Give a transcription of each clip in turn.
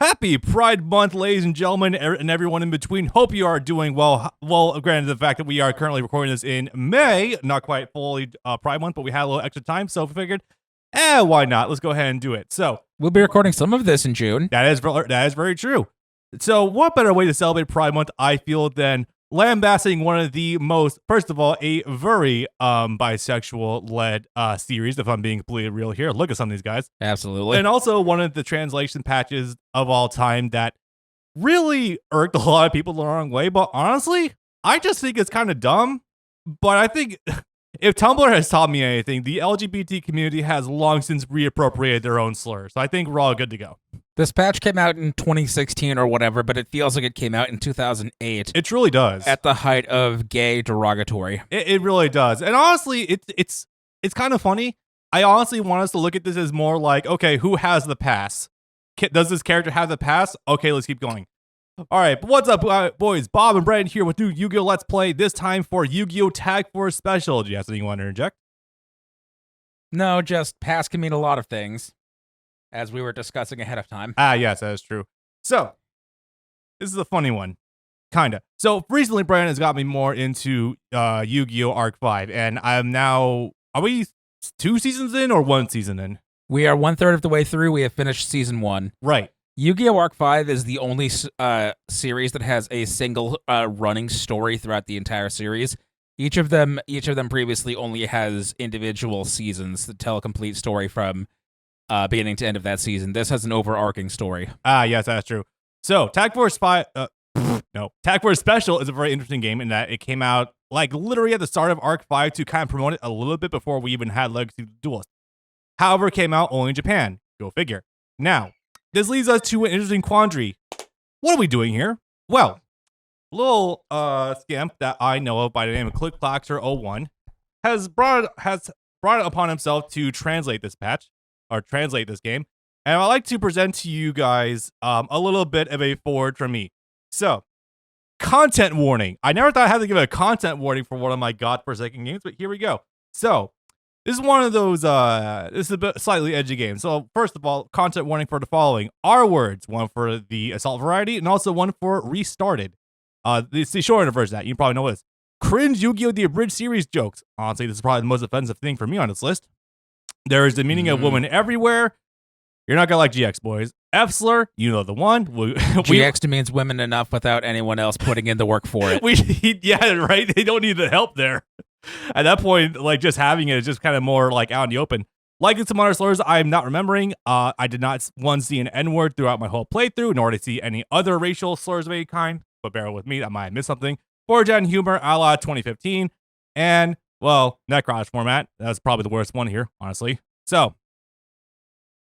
Happy Pride Month, ladies and gentlemen, and everyone in between. Hope you are doing well. Well, granted, the fact that we are currently recording this in May, not quite fully Pride Month, but we had a little extra time, so we figured, why not? Let's go ahead and do it. So we'll be recording some of this in June. That is very true. So what better way to celebrate Pride Month, I feel, than lambasting one of the most, first of all, a very bisexual-led series, if I'm being completely real here. Look at some of these guys. Absolutely. And also one of the translation patches of all time that really irked a lot of people the wrong way. But honestly, I just think it's kind of dumb. But I think if Tumblr has taught me anything, the LGBT community has long since reappropriated their own slurs. So I think we're all good to go. This patch came out in 2016 or whatever, but it feels like it came out in 2008. It truly does. At the height of gay derogatory. It really does. And honestly, it's kind of funny. I honestly want us to look at this as more like, okay, who has the pass? Does this character have the pass? Okay, let's keep going. All right, but what's up, boys? Bob and Brandon here with new Yu-Gi-Oh! Let's Play, this time for Yu-Gi-Oh! Tag Force Special. Do you have something you want to interject? No, just pass can mean a lot of things, as we were discussing ahead of time. Yes, that is true. So, this is a funny one. Kinda. So, recently, Brandon has got me more into Yu-Gi-Oh! Arc 5, and I'm now, are we 2 seasons in or 1 season in? We are 1/3 of the way through. We have finished season 1. Right. Yu-Gi-Oh! Arc 5 is the only series that has a single running story throughout the entire series. Each of them previously only has individual seasons that tell a complete story from beginning to end of that season. This has an overarching story. Yes, that's true. So, Tag Force 5, Tag Force Special is a very interesting game in that it came out like literally at the start of Arc 5 to kind of promote it a little bit before we even had Legacy Duelist. However, it came out only in Japan. Go figure. Now, this leads us to an interesting quandary. What are we doing here? Well, a little scamp that I know of by the name of ClickClaxer01 has brought it upon himself to translate this patch, or translate this game, and I'd like to present to you guys a little bit of a forward from me. So, content warning. I never thought I had to give a content warning for one of my godforsaken games, but here we go. So, this is one of those, this is a bit slightly edgy game. So, first of all, content warning for the following. R words, one for the assault variety, and also one for restarted. It's the shorter version of that. You probably know what it is. Cringe Yu-Gi-Oh! The abridged series jokes. Honestly, this is probably the most offensive thing for me on this list. There is the meaning of woman everywhere. You're not gonna like GX, boys. F-slur, you know the one. GX means women enough without anyone else putting in the work for it. Yeah, right? They don't need the help there. At that point, like, just having it is just kind of more like out in the open. Like in some other slurs, I'm not remembering. I did not once see an N-word throughout my whole playthrough, nor did I see any other racial slurs of any kind. But bear with me, I might have missed something. 4gen humor a la 2015. And, well, Necrosh format. That's probably the worst one here, honestly. So,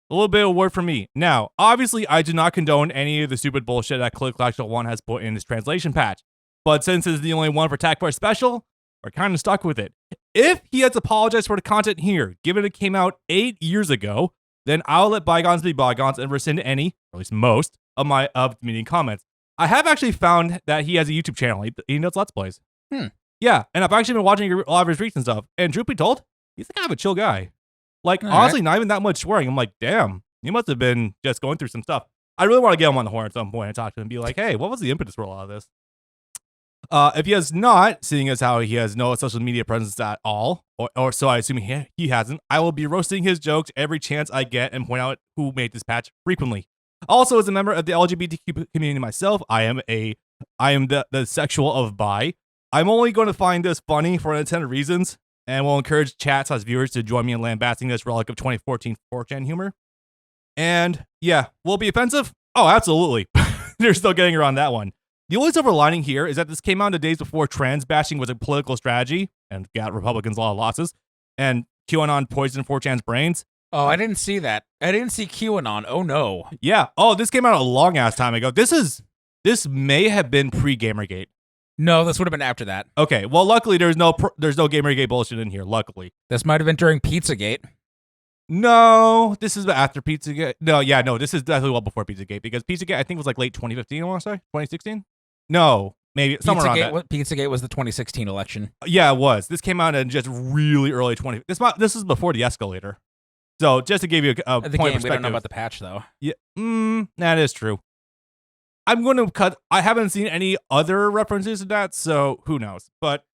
a little bit of a word from me. Now, obviously, I do not condone any of the stupid bullshit that ClickClaxer01 has put in his translation patch. But since it's the only one for Tag Force Special, we're kind of stuck with it. If he has apologized for the content here, given it came out 8 years ago, then I'll let bygones be bygones and rescind any, or at least most, of my meeting comments. I have actually found that he has a YouTube channel. He does Let's Plays. Yeah, and I've actually been watching a lot of his streaks and stuff. And truth be told, he's kind of a chill guy. Like, honestly, not even that much swearing. I'm like, damn, he must have been just going through some stuff. I really want to get him on the horn at some point and talk to him and be like, hey, what was the impetus for a lot of this? If he has not, seeing as how he has no social media presence at all, or so I assume he hasn't, I will be roasting his jokes every chance I get and point out who made this patch frequently. Also, as a member of the LGBTQ community myself, I am the sexual of bi. I'm only going to find this funny for unintended reasons, and will encourage chats as viewers to join me in lambasting this relic of 2014 4chan humor. And yeah, will it be offensive? Oh, absolutely. They're still getting around that one. The only silver lining here is that this came out in the days before trans bashing was a political strategy and got Republicans a lot of losses, and QAnon poisoned 4chan's brains. Oh, I didn't see that. I didn't see QAnon. Oh, no. Yeah. Oh, this came out a long-ass time ago. This may have been pre-Gamergate. No, this would have been after that. Okay. Well, luckily, there's no Gamergate bullshit in here, luckily. This might have been during Pizzagate. No, this is after Pizzagate. No, this is definitely well before Pizzagate, because Pizzagate, I think, was like late 2015, I want to say? 2016? No, maybe somewhere around that. Pizzagate was the 2016 election. Yeah, it was. This came out in just really early 20. This is before the escalator. So just to give you a point of perspective. We don't know about the patch though. Yeah, that is true. I'm going to cut. I haven't seen any other references to that, so who knows? But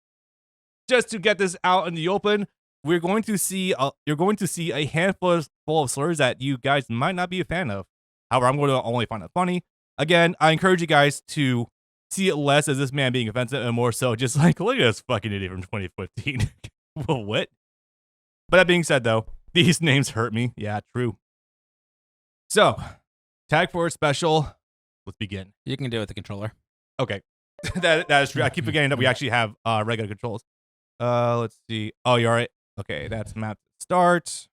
just to get this out in the open, you're going to see a handful of slurs that you guys might not be a fan of. However, I'm going to only find it funny. Again, I encourage you guys to see it less as this man being offensive and more so just like, look at this fucking idiot from 2015. Well, what? But that being said, though, these names hurt me. Yeah, true. So, Tag Force Special. Let's begin. You can do it with the controller. Okay. that is true. I keep forgetting that we actually have regular controls. Let's see. Oh, you're all right. Okay, that's map start.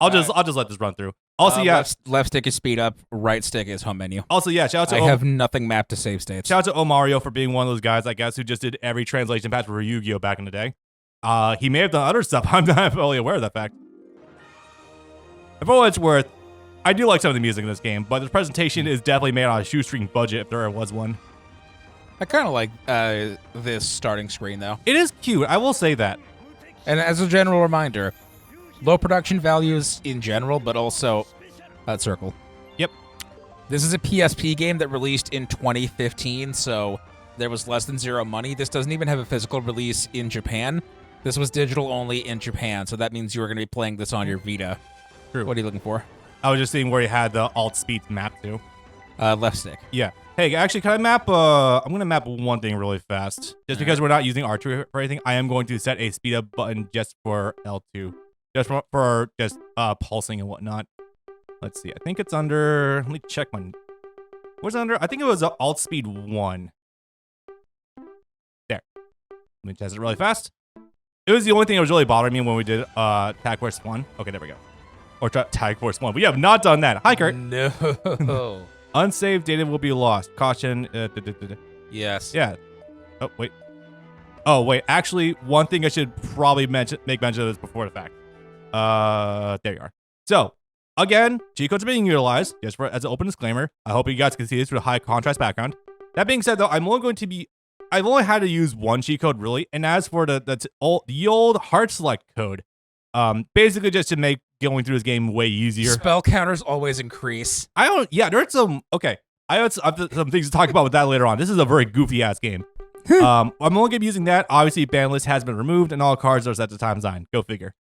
I'll just let this run through. Also, yeah, left stick is speed up, right stick is home menu. Also, yeah, shout out to I have nothing mapped to save states. Shout out to Omario for being one of those guys, I guess, who just did every translation patch for Yu-Gi-Oh back in the day. He may have done other stuff. I'm not fully aware of that fact. And for what it's worth, I do like some of the music in this game, but the presentation is definitely made on a shoestring budget if there ever was one. I kind of like this starting screen, though. It is cute, I will say that. And as a general reminder, low production values in general, but also that circle. Yep. This is a PSP game that released in 2015, so there was less than zero money. This doesn't even have a physical release in Japan. This was digital only in Japan, so that means you were going to be playing this on your Vita. True. What are you looking for? I was just seeing where you had the alt speed map to. Left stick. Yeah. Hey, actually, can I map? I'm going to map one thing really fast. Just because we're not using R2 for anything, I am going to set a speed up button just for L2. Just for pulsing and whatnot. Let's see. I think it's under. Let me check my. What's it under? I think it was alt speed 1. There. Let me test it really fast. It was the only thing that was really bothering me when we did Tag Force 1. Okay, there we go. Or Tag Force 1. We have not done that. Hi, Kurt. No. Unsaved data will be lost. Caution. Yes. Yeah. Oh, wait. Oh, wait. Actually, one thing I should probably make mention of this before the fact. There you are. So, again, cheat codes are being utilized, just as an open disclaimer. I hope you guys can see this with a high contrast background. That being said, though, I've only had to use one cheat code, really. And as for the old heart select code, basically just to make going through this game way easier. Spell counters always increase. There's some, okay. I have some things to talk about with that later on. This is a very goofy ass game. I'm only going to be using that. Obviously, ban list has been removed and all cards are set to time design. Go figure.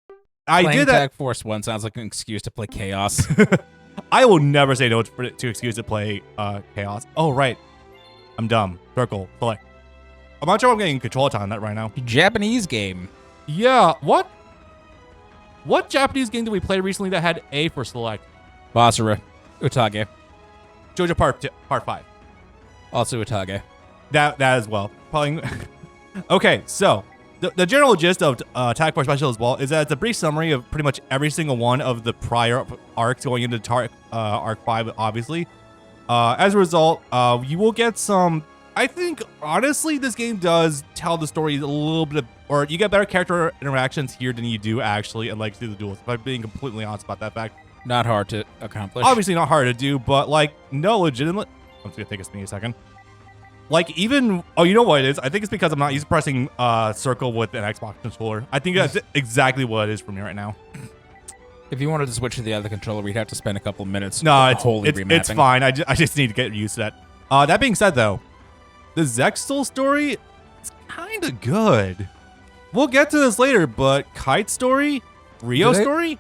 I did that. Tag Force 1 sounds like an excuse to play Chaos. I will never say no to excuse to play Chaos. Oh, right. I'm dumb. Circle. Select. I'm not sure I'm getting control time on that right now. Japanese game. Yeah. What Japanese game did we play recently that had A for select? Basara. Utage. JoJo Part 5. Also Utage. That as well. Probably. Okay, so the general gist of Tag Force Special as well is that it's a brief summary of pretty much every single one of the prior arcs going into Arc 5, obviously. As a result, you will get some. I think, honestly, this game does tell the story a little bit, or you get better character interactions here than you do actually in Legacy of the Duels, if I'm being completely honest about that fact. Not hard to accomplish. Obviously not hard to do, but, like, no, legitimate. I'm just going to take a sneeze a second. Like, even, oh, you know what it is? I think it's because I'm not used to pressing circle with an Xbox controller. I think that's exactly what it is for me right now. If you wanted to switch to the other controller, we'd have to spend a couple minutes. No, it's fine. I just need to get used to that. That being said, though, the Zexal story is kind of good. We'll get to this later, but Kite story? Rio story?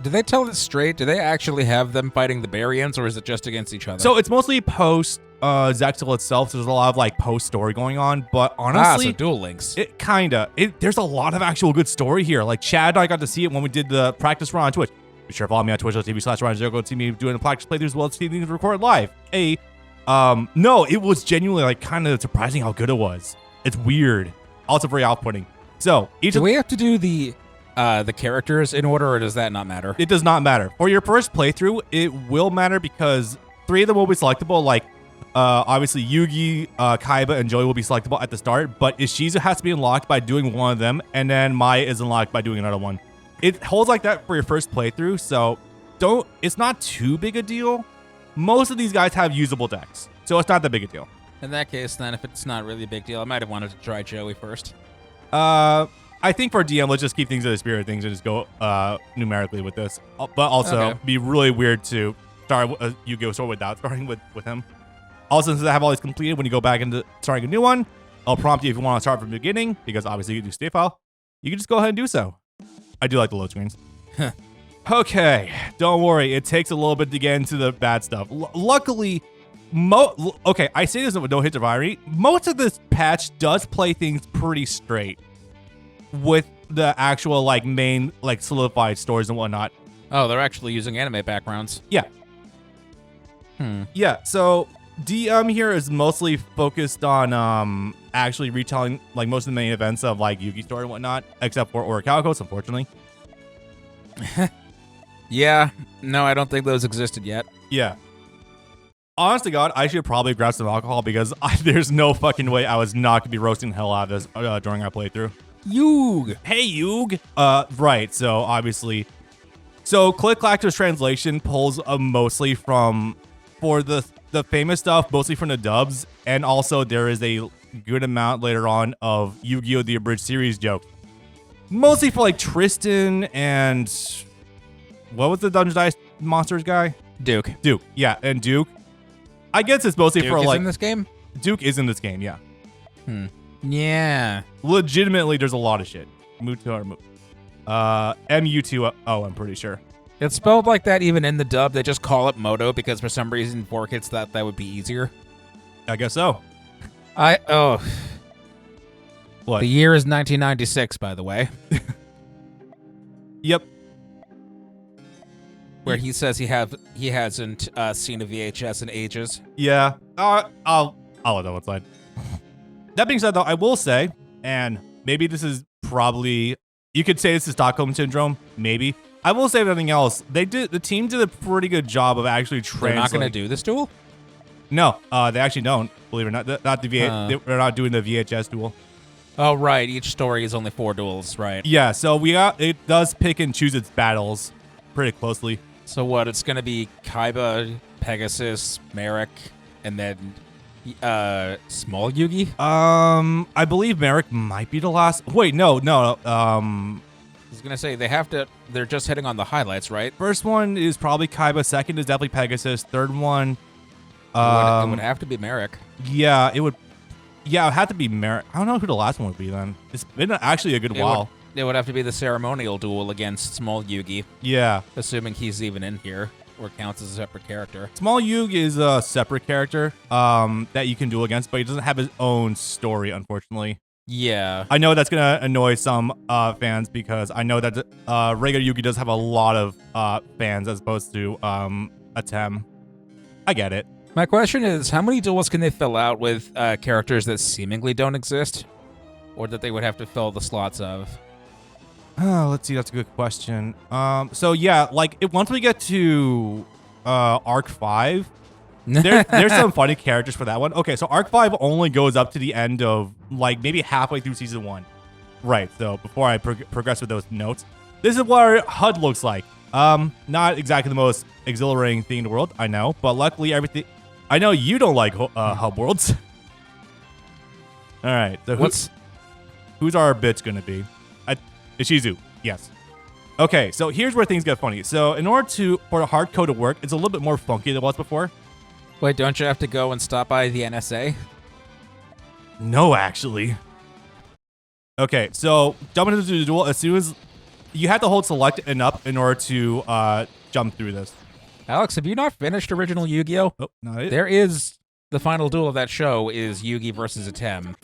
Do they tell it straight? Do they actually have them fighting the Barians, or is it just against each other? So it's mostly post Zexal itself. So there's a lot of like post story going on, but honestly, so dual links. It kinda. There's a lot of actual good story here. Like Chad and I got to see it when we did the practice run on Twitch. Be sure to follow me on twitch.tv/RyanZero. Go see me doing the practice playthroughs as well as see things recorded live. No, it was genuinely like kind of surprising how good it was. It's weird. Also very off-putting. So do we have to do the characters in order, or does that not matter? It does not matter. For your first playthrough, it will matter because 3 of them will be selectable. Like, obviously Yugi, Kaiba, and Joey will be selectable at the start, but Ishizu has to be unlocked by doing one of them, and then Maya is unlocked by doing another one. It holds like that for your first playthrough, so it's not too big a deal. Most of these guys have usable decks, so it's not that big a deal. In that case, then, if it's not really a big deal, I might have wanted to try Joey first. I think for DM, let's just keep things in the spirit of things and just go numerically with this. But also, be really weird to start a Yu-Gi-Oh! Sword without starting with him. Also, since I have all these completed, when you go back into starting a new one, I'll prompt you if you want to start from the beginning, because obviously you do save file. You can just go ahead and do so. I do like the load screens. Okay, don't worry. It takes a little bit to get into the bad stuff. Luckily, okay, I say this with no hits of irony. Most of this patch does play things pretty straight with the actual like main like solidified stories and whatnot. Oh, they're actually using anime backgrounds. Yeah. Yeah, so DM here is mostly focused on actually retelling like most of the main events of like Yugi story and whatnot, except for Orichalcos, unfortunately. Yeah, no, I don't think those existed yet. Yeah. Honest to God, I should probably grab some alcohol because there's no fucking way I was not gonna be roasting the hell out of this during our playthrough. Yug! Hey, Yug! Right, so obviously. So, Click Clactor's translation pulls mostly from, for the famous stuff, mostly from the dubs, and also there is a good amount later on of Yu-Gi-Oh! The Abridged series joke. Mostly for like Tristan and what was the Dungeon Dice Monsters guy? Duke, yeah, and Duke. I guess it's mostly Duke for is like in this game? Duke is in this game, yeah. Yeah. Legitimately, there's a lot of shit. MU2, I'm pretty sure. It's spelled like that even in the dub. They just call it Moto because for some reason 4Kids thought that would be easier. I guess so. What? What? The year is 1996, by the way. Yep. Where he says he hasn't seen a VHS in ages. Yeah. I'll let that one slide. That being said, though, I will say, and maybe this is probably, you could say this is Stockholm Syndrome, maybe. I will say, if anything else, the team did a pretty good job of actually translating. They're not going to do this duel? No, they actually don't, believe it or not. They're not doing the VHS duel. Oh, right. Each story is only 4 duels, right. Yeah, so it does pick and choose its battles pretty closely. So what, it's going to be Kaiba, Pegasus, Merrick, and then small Yugi? I believe Merrick might be the last. Wait, no. I was going to say, they're just hitting on the highlights, right? First one is probably Kaiba. Second is definitely Pegasus. Third one, it would have to be Merrick. Yeah, it would. Yeah, it would have to be Merrick. I don't know who the last one would be then. It's been actually a good while. It would have to be the ceremonial duel against Small Yugi. Yeah. Assuming he's even in here or counts as a separate character. Small Yugi is a separate character that you can duel against, but he doesn't have his own story, unfortunately. Yeah. I know that's going to annoy some fans because I know that regular Yugi does have a lot of fans as opposed to a Tem. I get it. My question is, how many duels can they fill out with characters that seemingly don't exist? Or that they would have to fill the slots of? Oh, let's see. That's a good question. So yeah, like once we get to Arc 5, there's some funny characters for that one. Okay, so Arc 5 only goes up to the end of like maybe halfway through season 1. Right. So before I progress with those notes, this is what our HUD looks like. Not exactly the most exhilarating thing in the world, I know, but luckily everything. I know you don't like hub worlds. All right. So who's our bitch gonna be? Ishizu, yes. Okay, so here's where things get funny. So in order for the hard code to work, it's a little bit more funky than it was before. Wait, don't you have to go and stop by the NSA? No, actually. Okay, so jumping into the duel, as soon as you have to hold select and up in order to jump through this. Alex, have you not finished original Yu-Gi-Oh? Oh, not it. There is the final duel of that show is Yugi versus a Tem.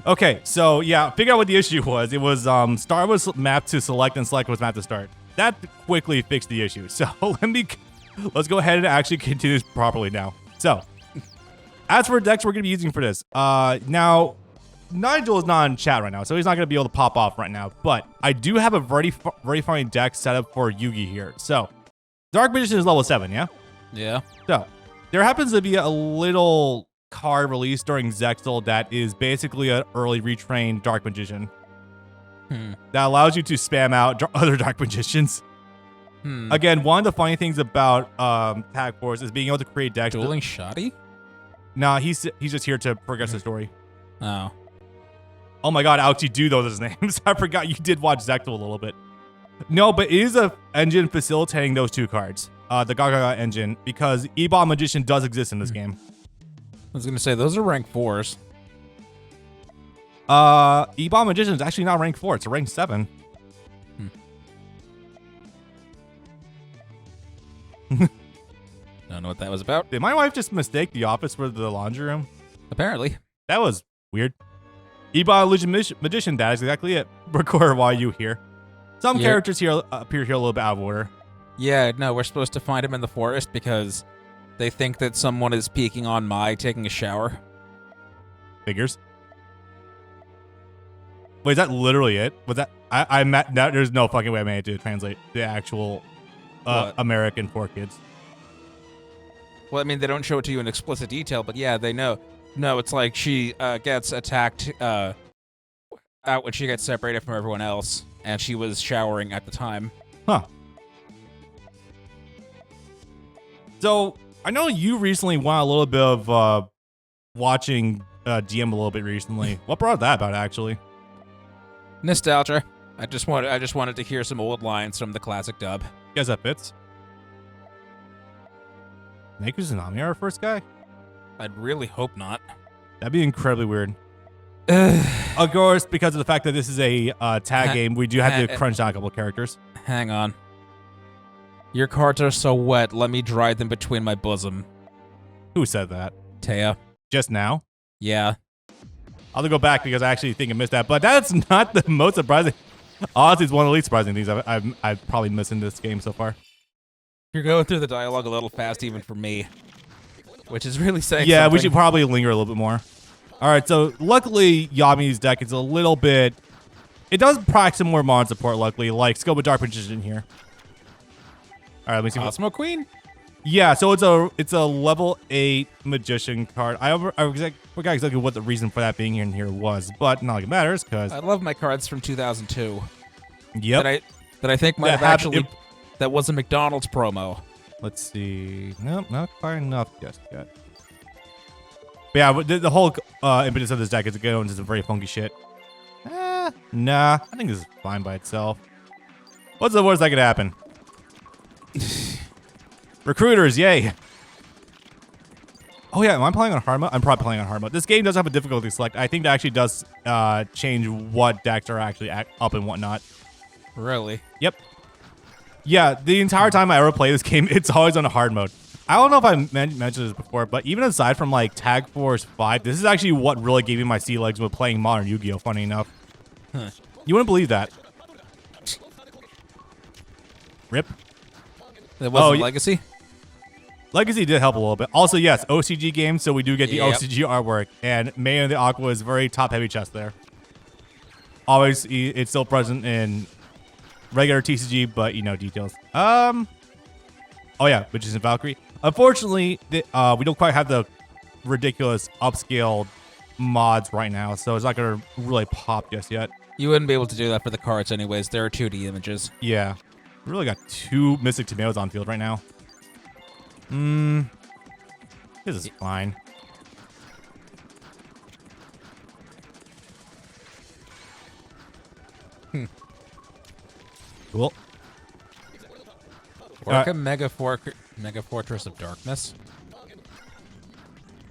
Okay, so yeah, figure out what the issue was. It was start was mapped to select and select was mapped to start. That quickly fixed the issue. So let's go ahead and actually continue this properly now. So as for decks we're gonna be using for this, now Nigel is not in chat right now, so he's not gonna be able to pop off right now. But I do have a very funny deck set up for Yugi here. So Dark Magician is level 7, yeah? Yeah. So there happens to be a little card released during Zexal that is basically an early retrained Dark Magician that allows you to spam out other Dark Magicians. Again, one of the funny things about Tag Force is being able to create decks. Dueling Shoddy? Nah, he's just here to progress the story. Oh. Oh my god, Alex, you do know those names. I forgot you did watch Zexal a little bit. No, but it is a engine facilitating those 2 cards. The Gaga engine, because E-Bomb Magician does exist in this game. I was gonna say those are rank 4s. E-Bomb Magician is actually not rank 4, it's a rank 7. Don't know what that was about. Did my wife just mistake the office for the laundry room? Apparently. That was weird. E-Bomb Illusion Magician, that is exactly it. Record while you here. Some characters here appear here a little bit out of order. Yeah, no, we're supposed to find him in the forest because they think that someone is peeking on Mai taking a shower. Figures. Wait, is that literally it? Was that there's no fucking way I made it to translate the actual American for kids. Well, I mean, they don't show it to you in explicit detail, but yeah, they know. No, it's like she gets attacked out when she gets separated from everyone else, and she was showering at the time. Huh. So, I know you recently went a little bit of watching DM a little bit recently. What brought that about, actually? Nostalgia. I just wanted to hear some old lines from the classic dub. Guess that fits. Naku Tsunami our first guy? I'd really hope not. That'd be incredibly weird. Of course, because of the fact that this is a tag game, we do have to crunch down a couple characters. Hang on. Your cards are so wet, let me dry them between my bosom. Who said that? Taya. Just now? Yeah. I'll have to go back because I actually think I missed that, but that's not the most surprising. Honestly, it's one of the least surprising things I've probably missed in this game so far. You're going through the dialogue a little fast even for me, which is really saying Yeah, something. we should probably linger a little bit more. All right, so luckily Yami's deck is a little bit... It does proc some more mod support, luckily, like Scope of Dark Magician here. All right, let me see. Cosmo Queen? Yeah, so it's a level 8 Magician card. I forgot exactly what the reason for that being in here was, but not like it matters, because... I love my cards from 2002. Yep. That I think might have actually... That was a McDonald's promo. Let's see. Nope, not quite enough just yet. But yeah, the whole impetus of this deck is to go into some very funky shit. Nah, I think this is fine by itself. What's the worst that could happen? Recruiters, yay. Oh yeah, am I playing on hard mode? I'm probably playing on hard mode. This game does have a difficulty select. I think that actually does change what decks are actually up and whatnot. Really? Yep. Yeah, the entire time I ever play this game, it's always on a hard mode. I don't know if I mentioned this before, but even aside from like Tag Force 5, this is actually what really gave me my sea legs with playing modern Yu-Gi-Oh! Funny enough. Huh. You wouldn't believe that. Rip. That wasn't Legacy? Legacy did help a little bit. Also, yes, OCG games, so we do get the OCG artwork. And May and the Aqua is very top-heavy chest there. Always, it's still present in regular TCG, but, you know, details. Oh, yeah, which is in Valkyrie. Unfortunately, we don't quite have the ridiculous upscaled mods right now, so it's not going to really pop just yet. You wouldn't be able to do that for the cards anyways. There are 2D images. Yeah. We really got 2 Mystic Tomatoes on field right now. This is fine. Cool. Orca Mega Fortress of Darkness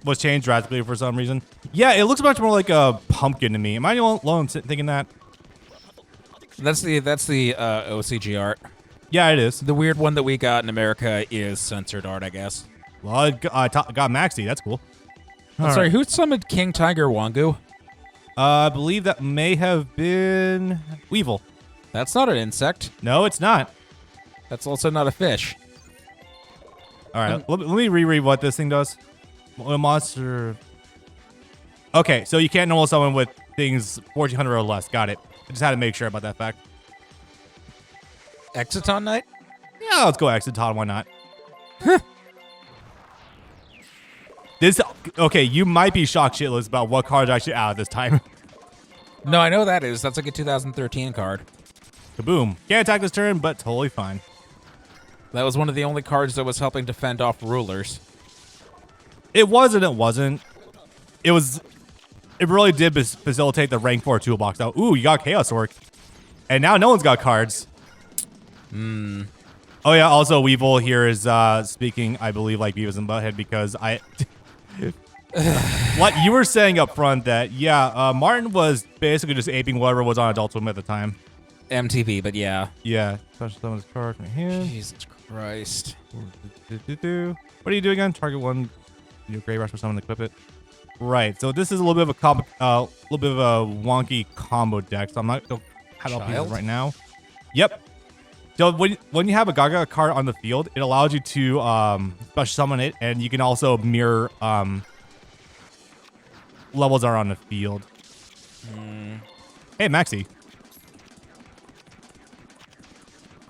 was changed drastically for some reason. Yeah, it looks much more like a pumpkin to me. Am I the only one thinking that? That's the OCG art. Yeah, it is. The weird one that we got in America is censored art, I guess. Well, I got Maxi. That's cool. Sorry, who summoned King Tiger Wangu? I believe that may have been Weevil. That's not an insect. No, it's not. That's also not a fish. All right, let me reread what this thing does. A monster. Okay, so you can't normal summon with things 1400 or less. Got it. I just had to make sure about that fact. Exiton Knight? Yeah, let's go Exiton. Why not? Okay, you might be shocked shitless about what cards are actually out at this time. No, I know that is. That's like a 2013 card. Kaboom. Can't attack this turn, but totally fine. That was one of the only cards that was helping to fend off rulers. It was and it wasn't. It really did facilitate the rank 4 toolbox. Now, ooh, you got Chaos Orc. And now no one's got cards. Oh yeah, also Weevil here is speaking, I believe, like Beavis and Butthead because what you were saying up front that Martin was basically just aping whatever was on Adult Swim at the time. MTV, but yeah. Yeah. Special summons card right here. Jesus Christ. What are you doing again? Target one. Gray rush for someone to equip it. Right. So this is a little bit of a wonky combo deck. So I'm not gonna have all pieces right now. Yep. So when you have a Gaga card on the field, it allows you to special summon it, and you can also mirror levels are on the field. Hey, Maxi.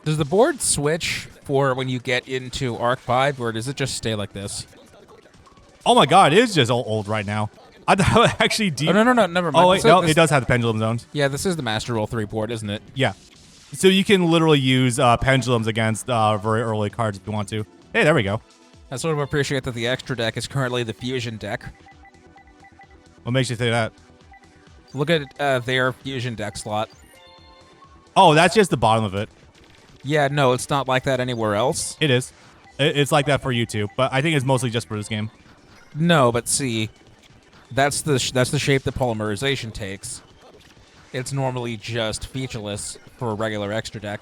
Does the board switch for when you get into Arc 5, or does it just stay like this? Oh my god, it is just old right now. I thought actually Oh, no, never mind. Oh, wait, no, it does have the pendulum zones. Yeah, this is the Master Roll 3 board, isn't it? Yeah. So you can literally use pendulums against very early cards if you want to. Hey, there we go. I sort of appreciate that the extra deck is currently the Fusion deck. What makes you say that? Look at their Fusion deck slot. Oh, that's just the bottom of it. Yeah, no, it's not like that anywhere else. It is. It's like that for you too, but I think it's mostly just for this game. No, but see, that's the shape that polymerization takes. It's normally just featureless for a regular extra deck.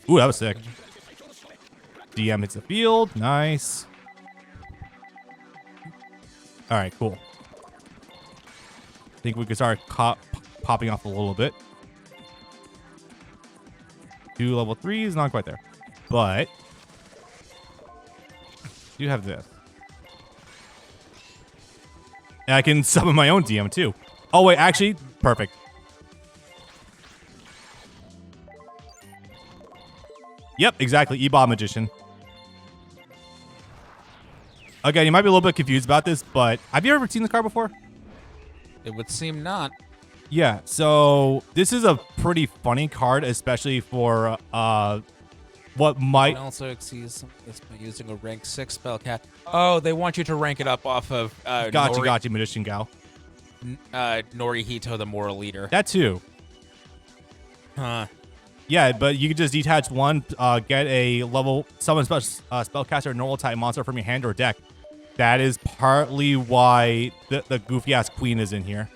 Ooh, that was sick. DM hits the field. Nice. All right, cool. I think we can start popping off a little bit. 2 level 3s, not quite there. But you have this. And I can summon my own DM too. Oh wait, actually, perfect. Yep, exactly. E-Bomb Magician. Again, you might be a little bit confused about this, but have you ever seen this card before? It would seem not. Yeah, so this is a pretty funny card, especially for what might... It also exceeds this by using a rank 6 spellcast. Oh, they want you to rank it up off of Gotcha, Magician Gal. Norihito, the Moral Leader. That too. Huh. Yeah, but you can just detach one, get a level summon spellcaster normal type monster from your hand or deck. That is partly why the goofy ass queen is in here.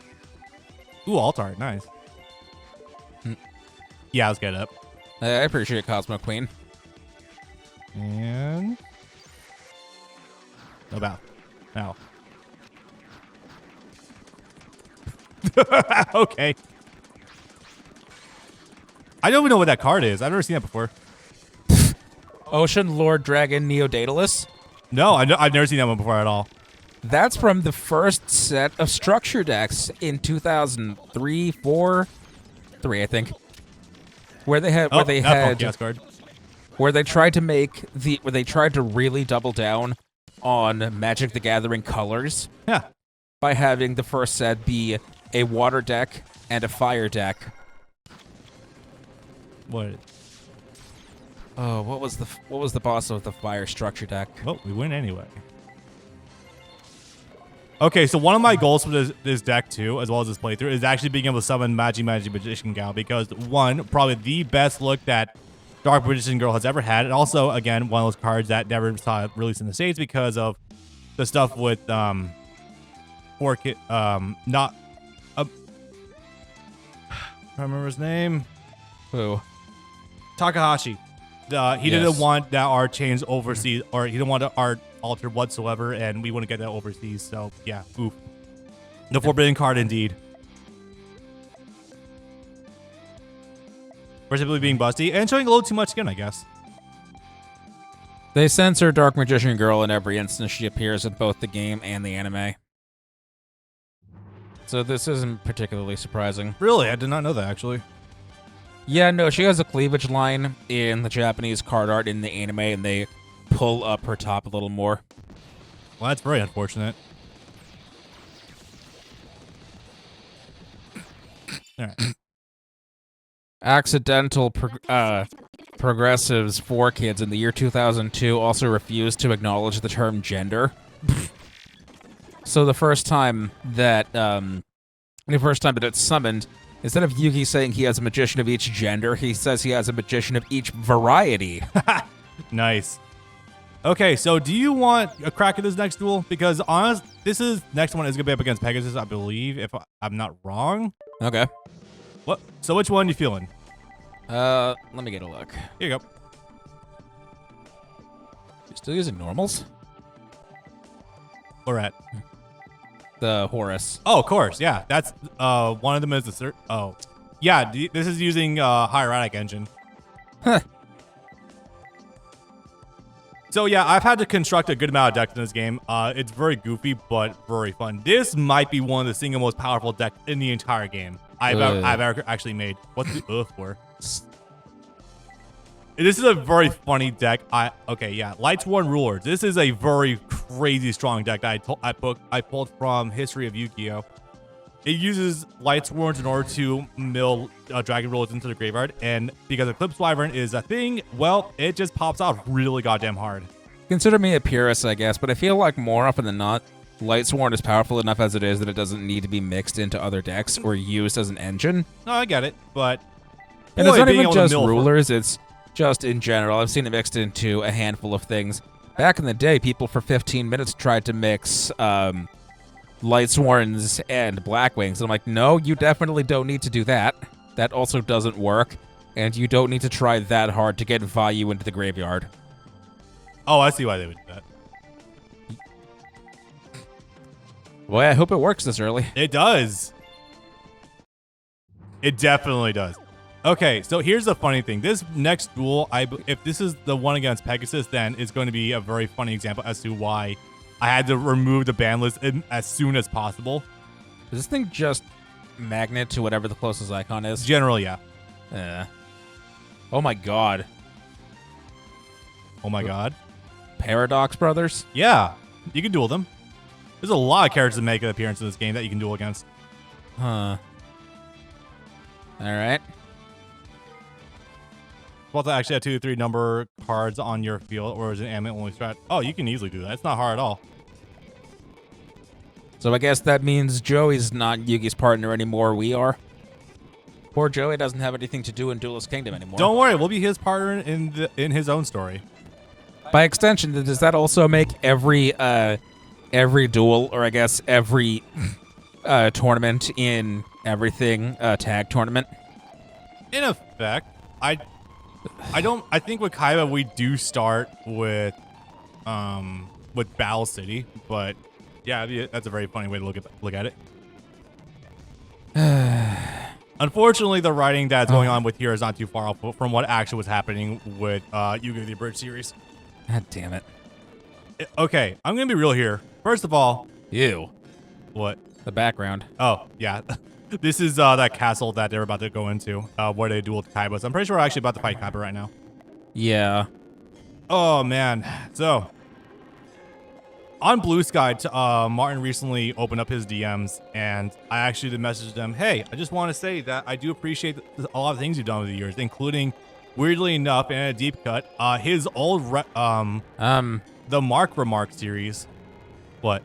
Ooh, alt art, nice. Yeah, let's get it up. I appreciate Cosmo Queen. And no bow. Now. Okay. I don't even know what that card is. I've never seen that before. Ocean Lord Dragon Neodaedalus. No, I've never seen that one before at all. That's from the first set of structure decks in 2003, 4, 3, I think. Where they had, where they tried to really double down on Magic the Gathering colors. Yeah. By having the first set be a water deck and a fire deck. What? Oh, what was the boss of the fire structure deck? Well, we win anyway. Okay, so one of my goals for this deck too, as well as this playthrough, is actually being able to summon Magician Gal because one, probably the best look that Dark Magician Girl has ever had, and also again one of those cards that never saw released in the States because of the stuff with I remember his name. Who? Takahashi. He didn't want that art changed overseas, or he didn't want the art altered whatsoever, and we wouldn't get that overseas. So yeah, oof. The forbidden card indeed. Or simply being busty and showing a little too much skin, I guess. They censor Dark Magician Girl in every instance she appears in both the game and the anime. So this isn't particularly surprising. Really? I did not know that, actually. Yeah, no, she has a cleavage line in the Japanese card art in the anime, and they pull up her top a little more. Well, that's very unfortunate. All right. Accidental progressives for kids in the year 2002 also refused to acknowledge the term gender. So the first time that it's summoned, Instead of Yugi saying he has a magician of each gender, he says he has a magician of each variety. Nice. Okay, so do you want a crack at this next duel? Because next one is gonna be up against Pegasus, I believe, if I'm not wrong. Okay. What? So which one you feeling? Let me get a look. Here you go. You're still using normals? Where at? The Horus. Oh, of course, yeah. That's one of them is the yeah. This is using hieratic engine. Huh. So yeah, I've had to construct a good amount of decks in this game. It's very goofy, but very fun. This might be one of the single most powerful decks in the entire game I've ever actually made. What's the for? This is a very funny deck. Okay, yeah, Lightsworn Rulers. This is a very crazy strong deck that I pulled from History of Yu-Gi-Oh! It uses Lightsworns in order to mill Dragon Rulers into the graveyard, and because Eclipse Wyvern is a thing, well, it just pops out really goddamn hard. Consider me a purist, I guess, but I feel like more often than not, Lightsworn is powerful enough as it is that it doesn't need to be mixed into other decks or used as an engine. No, I get it, but and it's not even just rulers, it's just in general. I've seen it mixed into a handful of things. Back in the day, people for 15 minutes tried to mix Lightsworns and Blackwings. And I'm like, no, you definitely don't need to do that. That also doesn't work. And you don't need to try that hard to get value into the graveyard. Oh, I see why they would do that. Well, I hope it works this early. It does. It definitely does. Okay, so here's the funny thing. This next duel, if this is the one against Pegasus, then it's going to be a very funny example as to why I had to remove the ban list as soon as possible. Is this thing just magnet to whatever the closest icon is? Generally, yeah. Oh my god. Oh my god. Paradox Brothers? Yeah, you can duel them. There's a lot of characters that make an appearance in this game that you can duel against. Huh. Alright. Well, to actually have 2 to 3 number cards on your field, or is it an amulet only strat? Oh, you can easily do that. It's not hard at all. So I guess that means Joey's not Yugi's partner anymore. We are. Poor Joey doesn't have anything to do in Duelist Kingdom anymore. Don't worry, we'll be his partner in his own story. By extension, does that also make every duel, or I guess every tournament in everything a tag tournament? In effect, I think with Kaiba we do start with Battle City, but yeah, that's a very funny way to look at it. Unfortunately, the writing that's going on with here is not too far off from what actually was happening with Yugi the Abridges series. God damn it. Okay, I'm gonna be real here. First of all, Ew. What? The background. Oh yeah, this is that castle that they're about to go into, where they duel Kaiba. So I'm pretty sure we're actually about to fight Kaiba right now. Yeah. Oh man, so on Blue Sky, Martin recently opened up his DMs, and I actually messaged him, hey, I just want to say that I do appreciate a lot of things you've done over the years, including, weirdly enough, in a deep cut, his old, the Mark Remark series. What?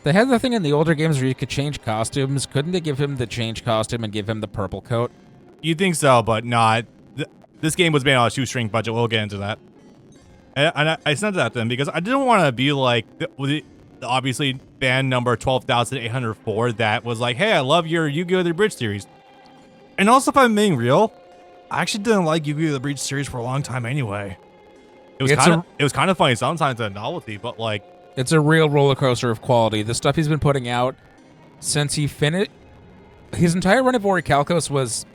They had the thing in the older games where you could change costumes. Couldn't they give him the change costume and give him the purple coat? You'd think so, but not. This game was made on a shoestring budget. We'll get into that. And I sent that to them because I didn't want to be like, obviously, band number 12,804 that was like, hey, I love your Yu-Gi-Oh! The Bridge series. And also, if I'm being real, I actually didn't like Yu-Gi-Oh! The Bridge series for a long time anyway. It was kind of funny sometimes, a novelty, but like... It's a real roller coaster of quality. The stuff he's been putting out since he finished... His entire run of Orichalcos was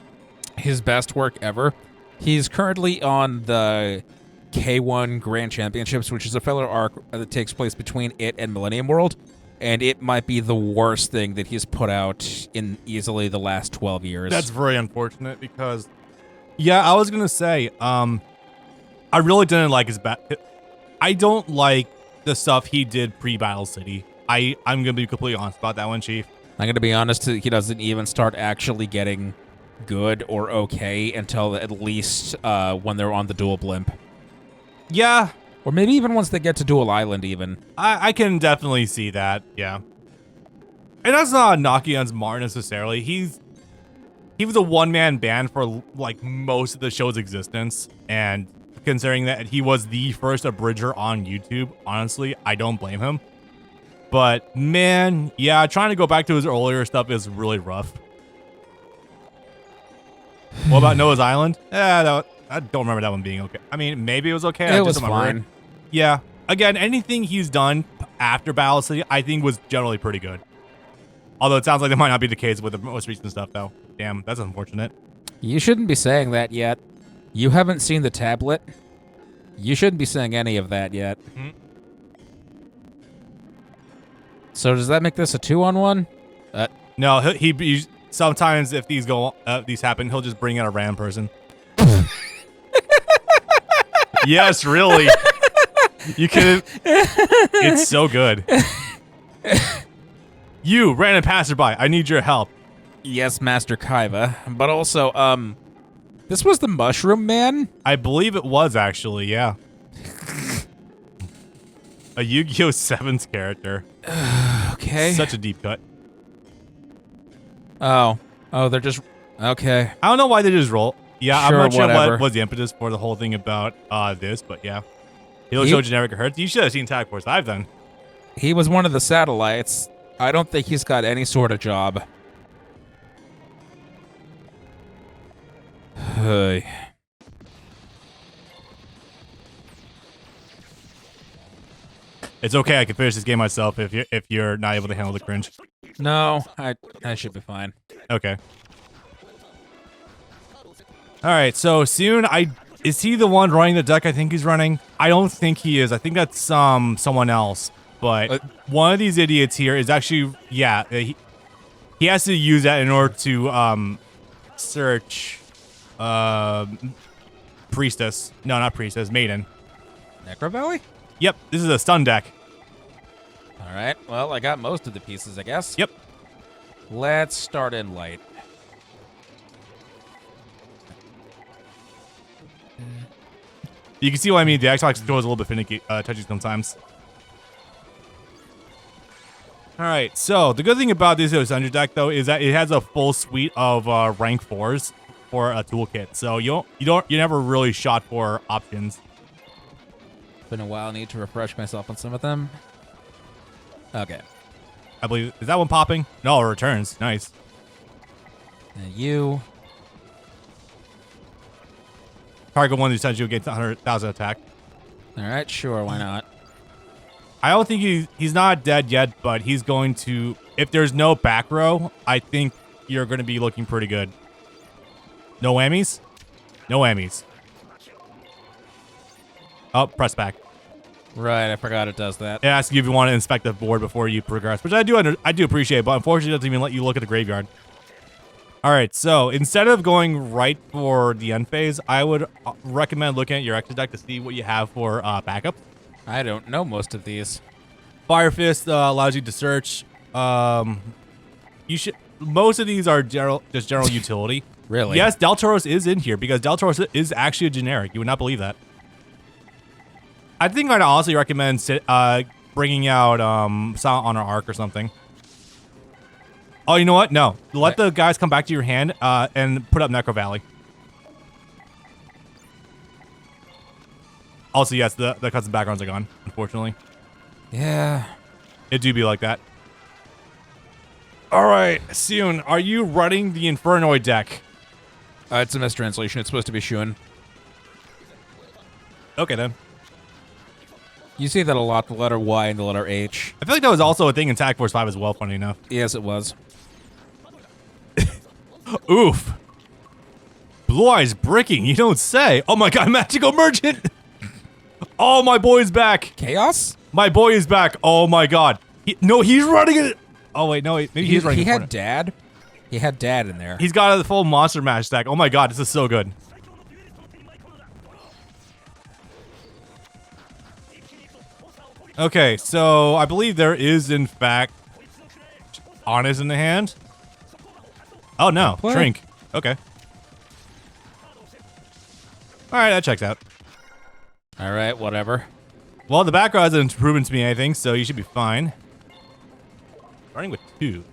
his best work ever. He's currently on the K1 Grand Championships, which is a filler arc that takes place between it and Millennium World, and it might be the worst thing that he's put out in easily the last 12 years. That's very unfortunate because, yeah, I was gonna say, I really didn't like his I don't like the stuff he did pre-Battle City. I'm gonna be completely honest about that one, Chief. I'm gonna be honest, he doesn't even start actually getting good or okay until at least when they're on the Duel Blimp. Yeah. Or maybe even once they get to Duel Island even. I can definitely see that, yeah. And that's not a knock against Martin necessarily. He's he was a one-man band for like most of the show's existence, and considering that he was the first abridger on YouTube, honestly, I don't blame him. But man, yeah, trying to go back to his earlier stuff is really rough. What about Noah's Island? I don't remember that one being okay. I mean, maybe it was okay. It was fine. Yeah. Again, anything he's done after Battle City, I think was generally pretty good. Although it sounds like that might not be the case with the most recent stuff, though. Damn, that's unfortunate. You shouldn't be saying that yet. You haven't seen the tablet. You shouldn't be saying any of that yet. Mm-hmm. So does that make this a 2-on-1? No, he sometimes if these happen, he'll just bring out a random person. Yes, really. You could. It's so good. You, random passerby, I need your help. Yes, Master Kaiba. But also, this was the Mushroom Man? I believe it was actually, yeah. A Yu-Gi-Oh! 7's character. Okay. Such a deep cut. Oh, they're just okay. I don't know why they just roll. Yeah, Sure, I'm not sure whatever. what was the impetus for the whole thing about this, but yeah. He looks so generic it hurts. You should have seen Tag Force I've done. He was one of the satellites. I don't think he's got any sort of job. Hey. It's okay, I can finish this game myself if you're not able to handle the cringe. No, I should be fine. Okay. Alright, so soon is he the one running the deck I think he's running? I don't think he is. I think that's someone else. But one of these idiots here is actually, yeah, he has to use that in order to search Priestess. No, not Priestess, Maiden. Necro Valley? Yep, this is a stun deck. All right. Well, I got most of the pieces, I guess. Yep. Let's start in light. You can see what I mean. The Xbox controller is a little bit finicky, touchy sometimes. All right, so the good thing about this Thunder deck, though, is that it has a full suite of rank 4s for a toolkit. So you're never really shot for options. Been a while. I need to refresh myself on some of them. Okay. I believe, is that one popping? No, it returns. Nice. And you. Target one who sends you against 100,000 attack. All right, sure, why not? I don't think he's not dead yet, but he's going to. If there's no back row, I think you're going to be looking pretty good. No whammies? No whammies. Oh, press back. Right, I forgot it does that. It asks you if you want to inspect the board before you progress, which I do appreciate, but unfortunately it doesn't even let you look at the graveyard. All right, so instead of going right for the end phase, I would recommend looking at your extra deck to see what you have for backup. I don't know most of these. Fire Fist allows you to search. You should. Most of these are just general utility. Really? Yes, Deltaros is in here because Deltaros is actually a generic. You would not believe that. I think I'd honestly recommend bringing out Silent Honor Arc or something. Oh, you know what? No. Let the guys come back to your hand and put up Necro Valley. Also, yes, the custom backgrounds are gone, unfortunately. Yeah. It do be like that. All right, Soon, are you running the Infernoid deck? It's a mistranslation. It's supposed to be Shun. Okay, then. You see that a lot, the letter Y and the letter H. I feel like that was also a thing in Tag Force 5 as well, funny enough. Yes, it was. Oof. Blue Eyes bricking, you don't say. Oh my god, Magical Merchant! Oh, my boy's back. Chaos? My boy is back. Oh my god. He's running it. Oh wait, no, maybe he's running it. He had Dad? He had Dad in there. He's got a full Monster Mash deck. Oh my god, this is so good. Okay, so I believe there is, in fact, Honest in the hand. Oh no, What? Shrink. Okay. Alright, that checks out. Alright, whatever. Well, the back row hasn't proven to me anything, so you should be fine. Running with 2.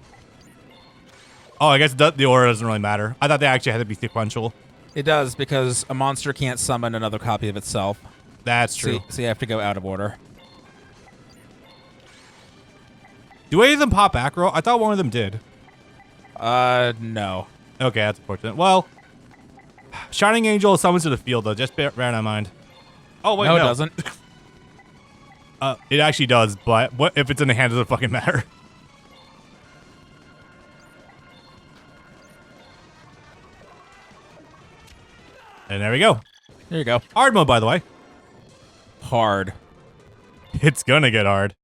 Oh, I guess the order doesn't really matter. I thought they actually had to be sequential. It does, because a monster can't summon another copy of itself. That's true. So you have to go out of order. Do any of them pop back row? I thought one of them did. No. Okay, that's unfortunate. Well, Shining Angel summons to the field, though. Just bear that in mind. Oh, wait, no. It doesn't. It actually does, but what if it's in the hand doesn't fucking matter? And there we go. There you go. Hard mode, by the way. Hard. It's gonna get hard.